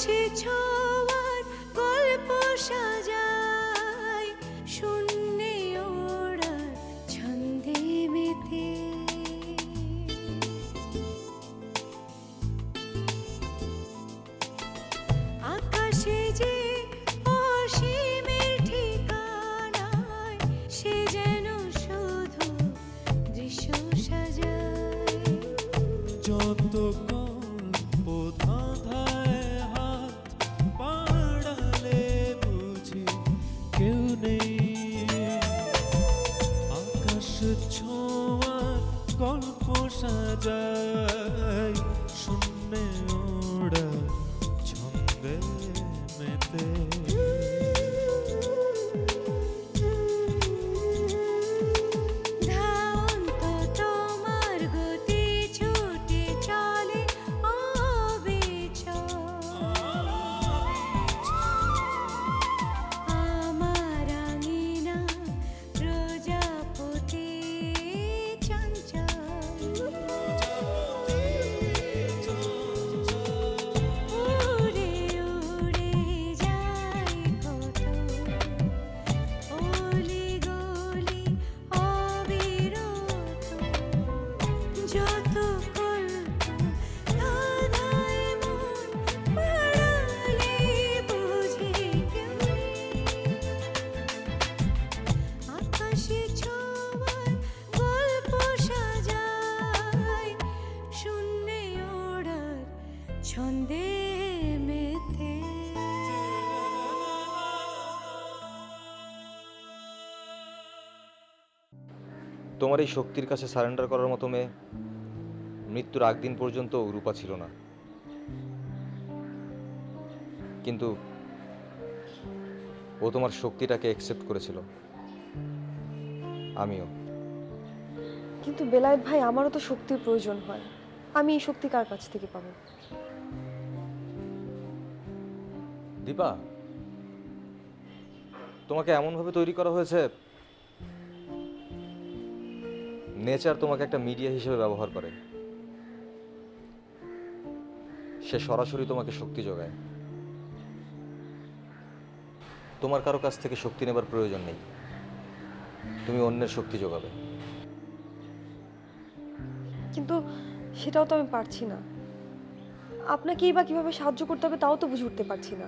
আকাশে ছোঁয়ার গল্প সাজাই, শূন্যে ওড়ার ছন্দে মেতে। আকাশে যে অসীমের ঠিকানায়, সে যেন শুধু দৃশ্য সাজায়। যত গল্প ধাঁধায় হাত বাড়ালে বুঝি কেউ নেই, আকাশ ছোঁয়ার গল্প সাজায়, শূন্যে ওড়া ছন্দে মেতে। ধাওন্ত তোমার গতি ছুটে চলে অবিচল, আমার আঙিনা প্রজাপতি চঞ্চল। উড়ে উড়ে যায় কত অলি গলি অবিরত, যত গল্প ধাঁধায় মন বাড়ালে বুঝি কেউ নেই। আকাশে ছোঁয়ার গল্প সাজাই, শূন্যে ওড়ার ছন্দে মেতে। তোমার এই শক্তির কাছে সারেন্ডার করার মতো মেয়ে মৃত্যুর আগ দিন পর্যন্ত রূপা ছিল না, কিন্তু ও তোমার শক্তিটাকে অ্যাকসেপ্ট করেছিল, আমিও। কিন্তু বেলায়েত ভাই, আমারও তো শক্তির প্রয়োজন হয়। আমি এই শক্তি কার কাছ থেকে পাবো? দীপা, তোমাকে এমনভাবে তৈরি করা হয়েছে নেচার তোমাকে একটা মিডিয়া হিসেবে ব্যবহার করে। সে সরাসরি তোমাকে শক্তি যোগায়। তোমার কারো কাছ থেকে শক্তি নেবার প্রয়োজন নেই, তুমি অন্যের শক্তি যোগাবে। কিন্তু সেটাও তো আমি পারছি না। আপনাকেই বা কিভাবে সাহায্য করতে হবে তাও তো বুঝে উঠতে পারছি না।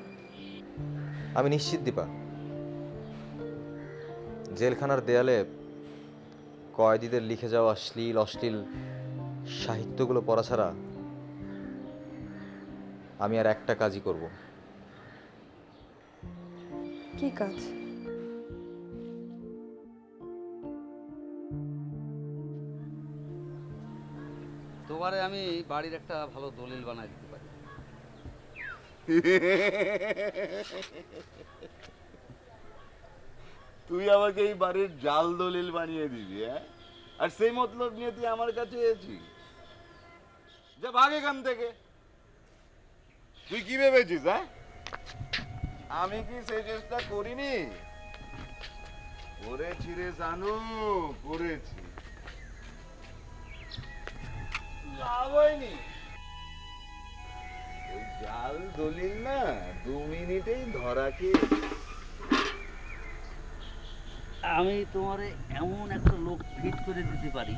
আমি নিশ্চিত দীপা, জেলখানার দেয়ালে কয়েদিদের লিখে যাওয়া অশ্লীল সাহিত্যগুলো পড়া ছাড়া আমি আর একটা কাজই করব। কি কাজ? তোমারে আমি বাড়ির একটা ভালো দলিল বানাই দিতে পারি। তুই আমাকে এই বাড়ির জাল দলিল বানিয়ে দিবি, হ্যাঁ? আর সেই মতলব নিয়ে তুই আমার কাছে এসেছিস? যা ভাগ এখান থেকে। তুই কি ভেবেছিস, হ্যাঁ? আমি কি সেই চেষ্টা করিনি? করেছি রে জানু, করেছি। লাভ হয়নি। ওই জাল দলিল না 2 মিনিটেই ধরা খেয়ে। আমি তোমারে এমন একটা লোক ফিট করে দিতে পারি,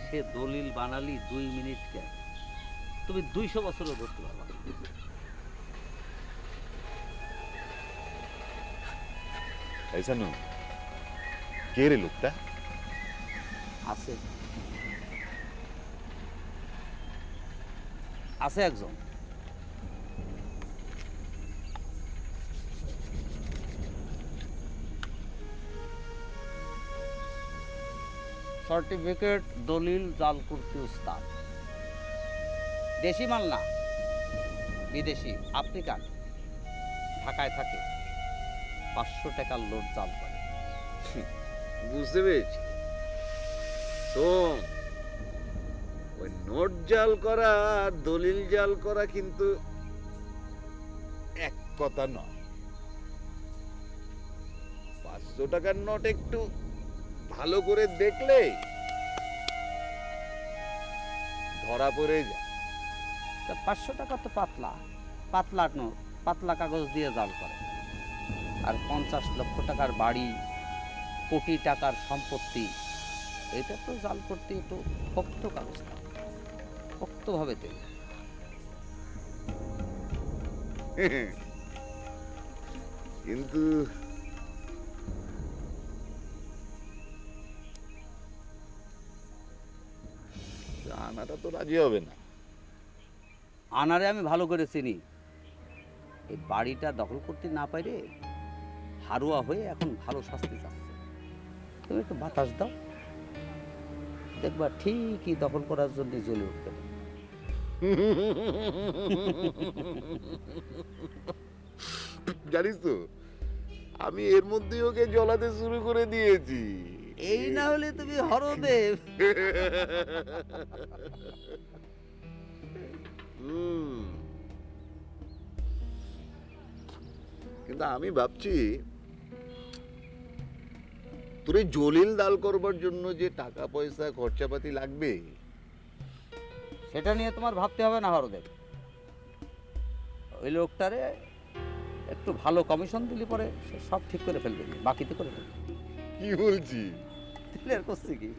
সে দলিল বানালি 2 মিনিট কেন, তুমি 200 বছরও ধরতে পারবা। এই জানু, কে রে লোকটা? আছে আছে একজন। সার্টিফিকেট দলিল জাল করতে উস্তাদ, দেশি মাল না, বিদেশি, আফ্রিকান, ঢাকায় থাকে, 500 টাকার লোড জাল করে। বুঝতে পেরেছি। শোন, ওই নোট জাল করা আর দলিল জাল করা কিন্তু এক কথা নয়। 500 টাকার নোট একটু ভালো করে দেখলে ধরা পড়ে যায়। তা 500 টাকা তো পাতলা, পাতলা কাগজ দিয়ে জাল করে। আর 50 লক্ষ টাকার বাড়ি, কোটি টাকার সম্পত্তি, এটা তো জাল করতে একটু শক্ত কাগজ লাগে, শক্তভাবে তৈরি। কিন্তু আনাটা তো রাজি হবে না। আনারে আমি ভালো করে চিনি। এই বাড়িটা দখল করতে না পারে হারুয়া হয়ে এখন ভালো শাস্তি চাচ্ছে। তুমি একটু বাতাস দাও, দেখবা ঠিকই দখল করার জন্য জ্বলে উঠবে। জানিস তো, আমি এর মধ্যে ওকে জ্বলাতে শুরু করে দিয়েছি। এই না হলে তুমি হরদেব। কিন্তু আমি ভাবছি তোর এই জলিল দাল করবার জন্য যে টাকা পয়সা খরচাপাতি লাগবে, সেটা নিয়ে তোমার ভাবতে হবে না হরদেব। ওই লোকটারে একটু ভালো কমিশন দিলে পরে সে সব ঠিক করে ফেলবে, বাকিতে করে ফেলবে। কি বলছি? দিলে আর করছে কি?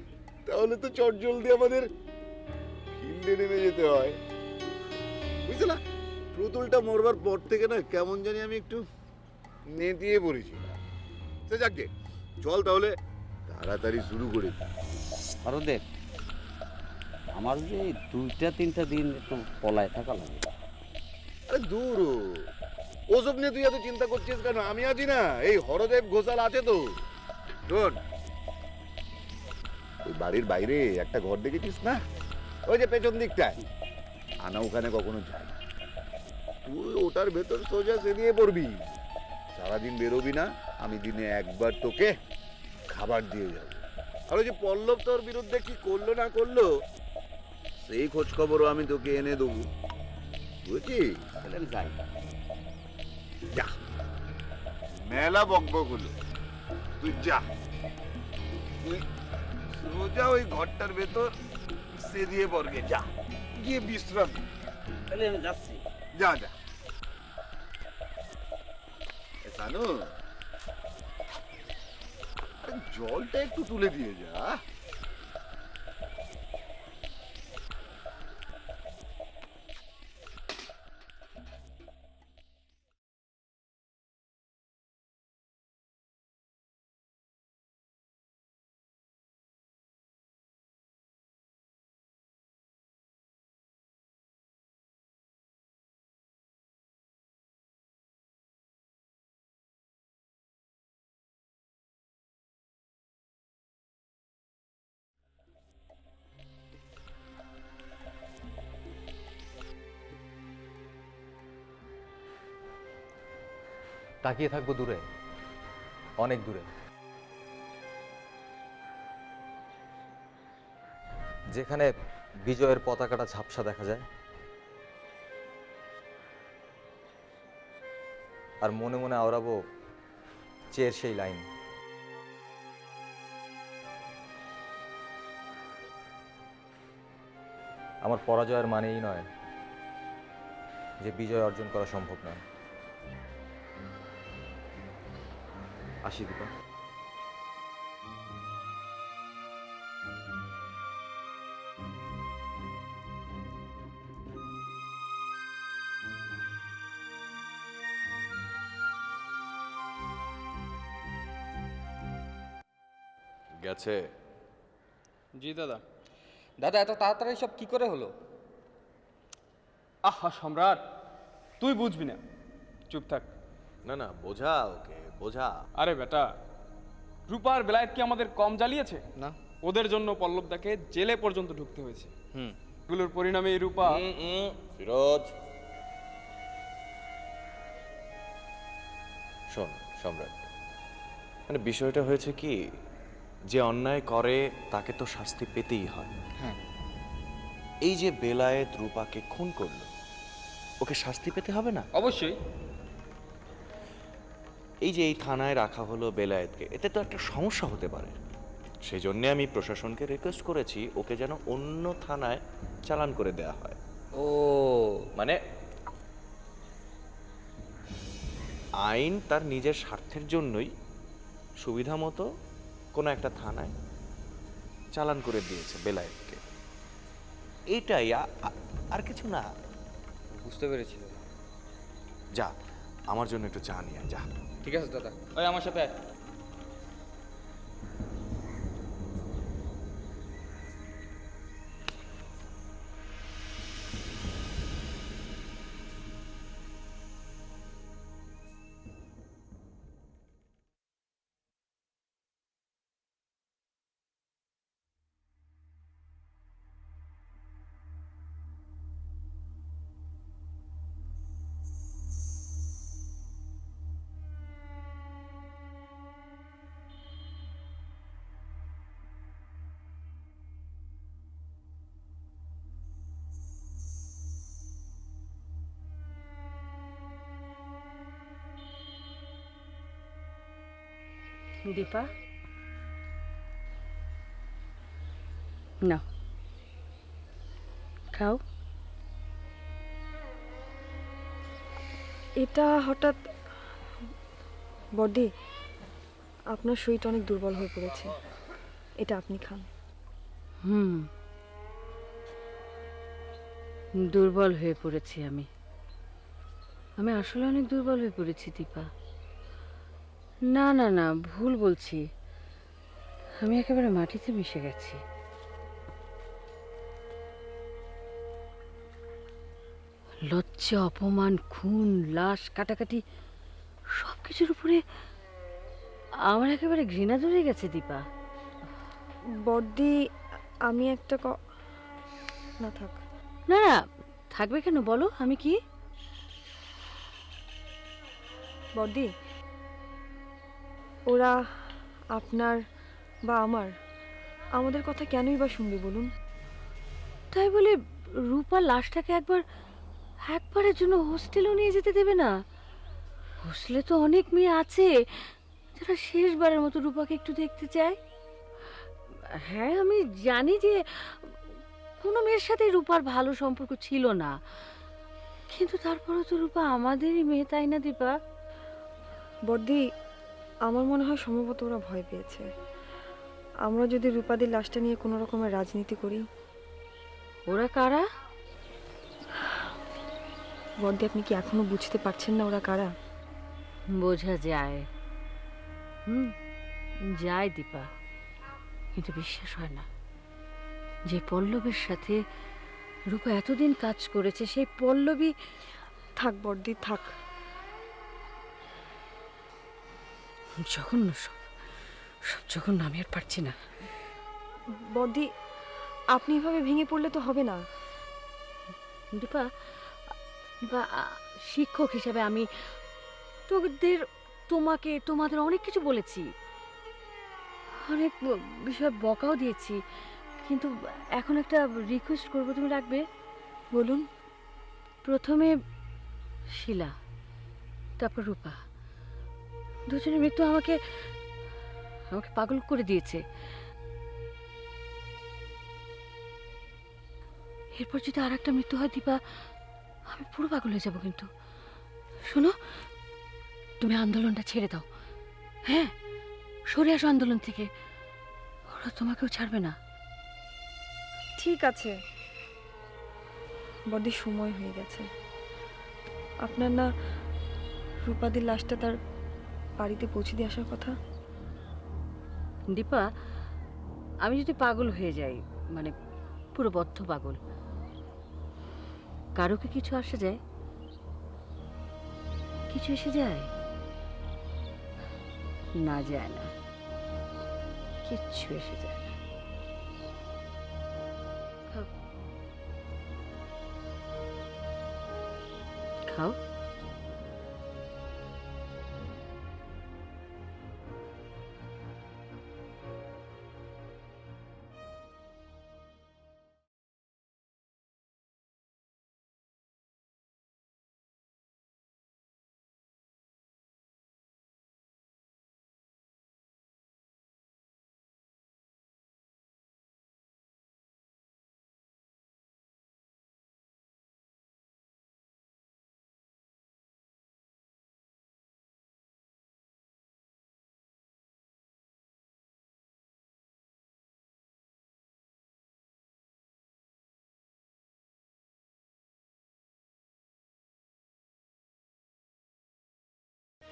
তাহলে তো চট জলদি আমাদের ফিল্ডে নেমে যেতে হয়, বুঝছো না? প্রতুলটা মরবার পর থেকে না কেমন জানি আমি একটু নেতিয়ে পড়েছি। সে যাকে, চল তাহলে তাড়াতাড়ি শুরু করে দিই। হরদেব, আমার যে 2-3টা দিন একটু পলায় থাকা লাগে। আরে দূর ও, ওসব নিয়ে তুই এত চিন্তা করছিস কেন? আমি আছি না, এই হরদেব ঘোষাল আছে তো। শোন, ওই বাড়ির বাইরে একটা ঘর দেখেছিস না, ওই যে পেছন দিকটায়? আনা ওখানে কখনো যাই, তুই ওটার ভেতর সোজা সেরিয়ে পড়বি। সারাদিন বেরোবি না, আমি দিনে একবার তোকে খাবার দিয়ে যাবো। আর ওই যে পল্লব তোর বিরুদ্ধে কি করলো না করলো, সেই খোঁজ খবরও আমি তোকে এনে দেবো, বুঝছিস? তাহলে আমি যাই। যা, মেলা বকবক হলো, তুই যা, তুই সোজা ওই ঘরটার ভেতর সে দিয়ে পড়গে, যা গিয়ে বিশ্রাম নে। তাহলে আমি যাচ্ছি। যা যা। এ সানু, আরে জলটা একটু তুলে দিয়ে যা। তাকিয়ে থাকবো দূরে, অনেক দূরে, যেখানে বিজয়ের পতাকাটা ঝাপসা দেখা যায়। আর মনে মনে আওড়াবো চের সেই লাইন। আমার পরাজয়ের মানেই নয় যে বিজয় অর্জন করা সম্ভব নয়। আসি দীপা। গেছে। জি দাদা। দাদা এত তাড়াতাড়ি সব কি করে হলো? আহা সম্রাট, তুই বুঝবি না, চুপ থাক। না না, বোঝা ওকে, বোঝা। আরে বেটা, রূপার বেলায়েত কি আমাদের কম জ্বালিয়েছে? না। ওদের জন্য পল্লবদাকে জেলে পর্যন্ত ঢুকতে হয়েছে। এগুলোর পরিণামে এই রূপা। ফিরোজ, শোন সম্রাট, মানে বিষয়টা হয়েছে কি, যে অন্যায় করে তাকে তো শাস্তি পেতেই হয়। হ্যাঁ। এই যে বেলায়েত রূপাকে খুন করলো, ওকে শাস্তি পেতে হবে না? অবশ্যই। এই যে এই থানায় রাখা হলো বেলায়েতকে, এতে তো একটা সমস্যা হতে পারে। সেই জন্য আমি প্রশাসনকে রিকোয়েস্ট করেছি ওকে যেন অন্য থানায় চালান করে দেওয়া হয়। ও মানে আইন তার নিজের স্বার্থের জন্যই সুবিধা মতো কোনো একটা থানায় চালান করে দিয়েছে বেলায়েতকে। এইটাই আর কিছু না। বুঝতে পেরেছি দাদা। যা, আমার জন্য একটু চা নিয়ে আয়, যা। ঠিক আছে দাদা, ওই আমার সাথে আয়। দীপা, না খাও। এটা হঠাৎ বডি, আপনার শরীরটা অনেক দুর্বল হয়ে পড়েছে, এটা আপনি খান। দুর্বল হয়ে পড়েছি আমি। আমি আসলে অনেক দুর্বল হয়ে পড়েছি দীপা। না না না, ভুল বলছি। আমি একেবারে মাটিতে মিশে গেছি। লজ্জা, অপমান, খুন, লাশ, কাটাকাটি সব কিছুর উপরে আমার একেবারে ঘৃণা ধরে গেছে দীপা। বডি, আমি একটা না থাক। না না, থাকবে কেন বলো, আমি কি? বডি, ওরা আপনার বা আমাদের কথা কেনই বা শুনবে বলুন? তাই বলে রূপার লাশটাকে একবারের জন্য হোস্টেলেও নিয়ে যেতে দেবে না? হোস্টেলে তো অনেক মেয়ে আছে যারা শেষবারের মতো রূপাকে একটু দেখতে চায়। হ্যাঁ, আমি জানি যে কোনো মেয়ের সাথে রূপার ভালো সম্পর্ক ছিল না, কিন্তু তারপরে তো রূপা আমাদেরই মেয়ে, তাই না দীপা? বডি, আমার মনে হয় সম্ভবত ওরা ভয় পেয়েছে। আমরা যদি রূপাদের লাশটা নিয়ে কোনো রকমের রাজনীতি করি। ওরা কারা? বডি, আপনি কি এখনো বুঝতে পারছেন না ওরা কারা? বোঝা যায়, যায় দীপা, কিন্তু বিশ্বাস হয় না যে পল্লবীর সাথে রূপা এতদিন কাজ করেছে, সেই পল্লবী। থাক বডি, থাক। জঘন্য, সব জঘন্য, আমি আর পারছি না। বডি, আপনি এভাবে ভেঙে পড়লে তো হবে না। দীপা, শিক্ষক হিসেবে আমি তোমাদের অনেক কিছু বলেছি, অনেক বিষয় বকাও দিয়েছি, কিন্তু এখন একটা রিকোয়েস্ট করবো, তুমি রাখবে? বলুন। প্রথমে শিলা, তারপর রূপা, দুজনের মৃত্যু আমাকে পাগল করে দিয়েছে। এরপর যদি আর একটা মৃত্যু হয় দীপা, আমি পুরো পাগল হয়ে যাব। কিন্তু শোনো, তুমি আন্দোলনটা ছেড়ে দাও। হ্যাঁ, সরে আসো আন্দোলন থেকে, ওরা তোমাকেও ছাড়বে না। ঠিক আছে বডি, সময় হয়ে গেছে। আপনার না রূপাদির লাশটা তার বাড়িতে পৌঁছে দিয়ে আসার কথা? দীপা, আমি যদি পাগল হয়ে যাই, মানে পুরো বদ্ধ পাগল, কারো কি কিছু আসে যায়? কিছু এসে যায়? না, যায় না, কিচ্ছু এসে যায় না। খাও, খাও।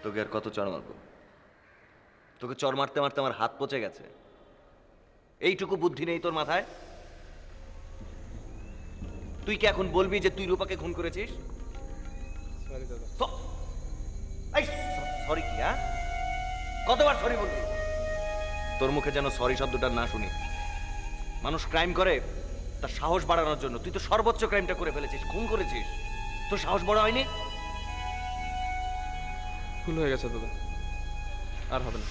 তোকে আর কত চড় মারবো? তোকে চড় মারতে মারতে আমার হাত পচে গেছে। এইটুকু বুদ্ধি নেই তোর মাথায়? তুই কি এখন বলবি যে তুই রূপাকে খুন করেছিস? সরি দাদা। সরি কি? হ্যাঁ, কতবার সরি বলবি? তোর মুখে যেন সরি শব্দটা না শুনি। মানুষ ক্রাইম করে তার সাহস বাড়ানোর জন্য। তুই তো সর্বোচ্চ ক্রাইমটা করে ফেলেছিস, খুন করেছিস। তোর সাহস বড় হয়নি? ভুল হয়ে গেছে দাদা, আর হবে না।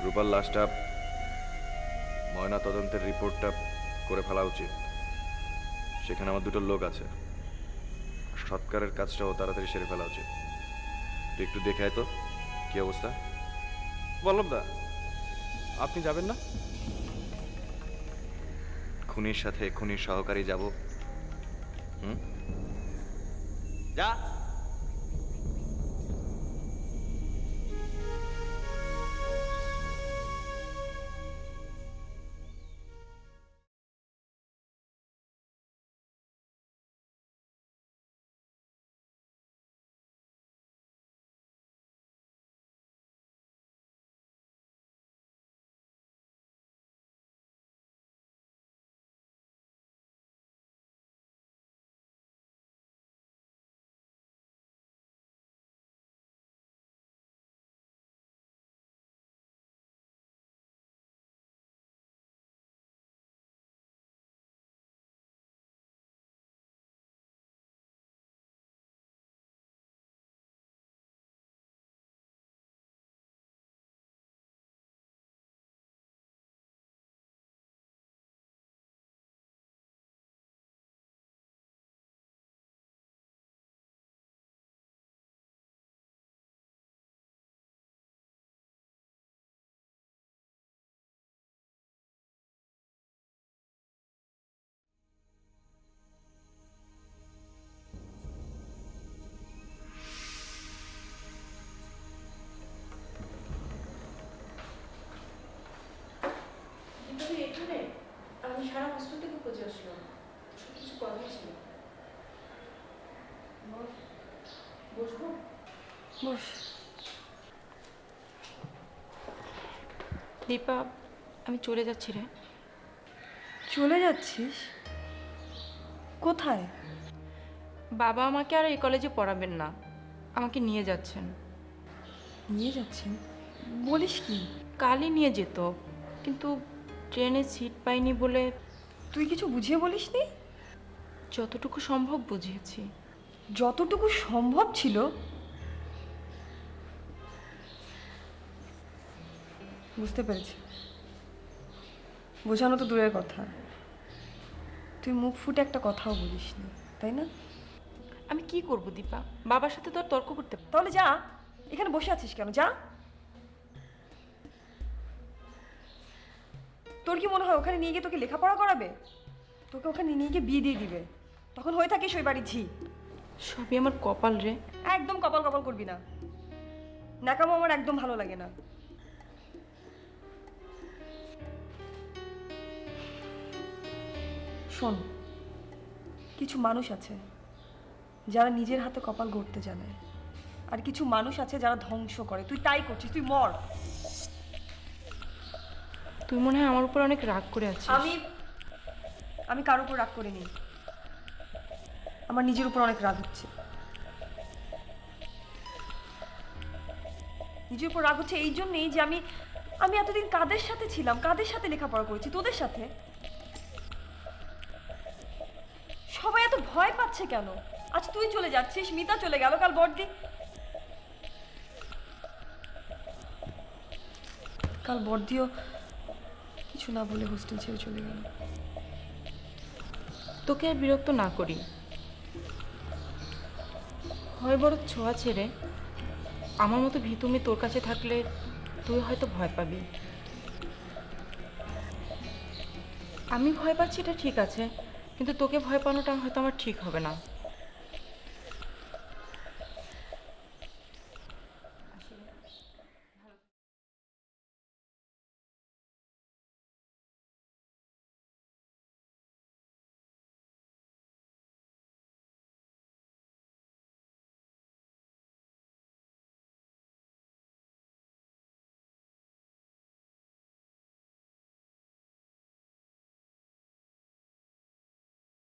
রূপার লাশটা ময়না তদন্তের রিপোর্টটা করে ফেলা উচিত। সেখানে আমার দুটো লোক আছে। সৎকারের কাজটাও তাড়াতাড়ি সেরে ফেলা উচিত। তুই একটু দেখে আয় তো কি অবস্থা। বল্লভ দা, আপনি যাবেন না? খুনির সাথে খুনির সহকারী যাব? যা। আমি সারা হস্টেল থেকে খুঁজে আসলাম, কিছু কথা ছিল। বসবো? বস। দীপা, আমি চলে যাচ্ছি রে। চলে যাচ্ছিস? কোথায়? বাবা আমাকে আর এই কলেজে পড়াবেন না, আমাকে নিয়ে যাচ্ছেন। নিয়ে যাচ্ছেন? বলিস কি? কালই নিয়ে যেত, কিন্তু ট্রেনে সিট পাইনি বলে। তুই কিছু বুঝিয়ে বলিসনি? যতটুকু সম্ভব বুঝিয়েছি। যতটুকু সম্ভব ছিল? বুঝতে পেরেছি। বোঝানো তো দূরের কথা, তুই মুখ ফুটে একটা কথাও বলিসনি, তাই না? আমি কি করব দীপা, বাবার সাথে তো আর তর্ক করতে। তাহলে যা, এখানে বসে আছিস কেন? যা। তোর কি মনে হয় ওখানে নিয়ে গিয়ে তোকে লেখাপড়া করাবে? তোকে ওখানে নিয়ে গিয়ে বিয়ে দিয়ে দিবে, তখন হয়ে থাকিস ওই বাড়ির ঝি। সবই আমার কপাল রে। একদম কপাল কপাল করবি না, ন্যাকামো আমার একদম ভালো লাগে না। শোন, কিছু মানুষ আছে যারা নিজের হাতে কপাল গড়তে জানে, আর কিছু মানুষ আছে যারা ধ্বংস করে। তুই তাই করছিস, তুই মর। তুই মনে হয় আমার উপর অনেক রাগ করে আছিস। আমি কার উপর রাগ করিনি, আমার নিজের উপর অনেক রাগ হচ্ছে। নিজের উপর রাগ হচ্ছে এই জন্যই যে আমি এতদিন কাদের সাথে ছিলাম, কাদের সাথে লেখাপড়া করেছি? তোদের সাথে। সবাই এত ভয় পাচ্ছে কেন? আজ তুই চলে যাচ্ছিস, মিতা চলে গেল, কাল বর্দিও কিছু না বলে হোস্টেল ছেড়ে চলে গেল। তোকে আর বিরক্ত না করি, হয় বড় ছোঁয়া ছেড়ে। আমার মতো ভিতুমি তোর কাছে থাকলে তুই হয়তো ভয় পাবি। আমি ভয় পাচ্ছি এটা ঠিক আছে, কিন্তু তোকে ভয় পানোটা হয়তো আমার ঠিক হবে না।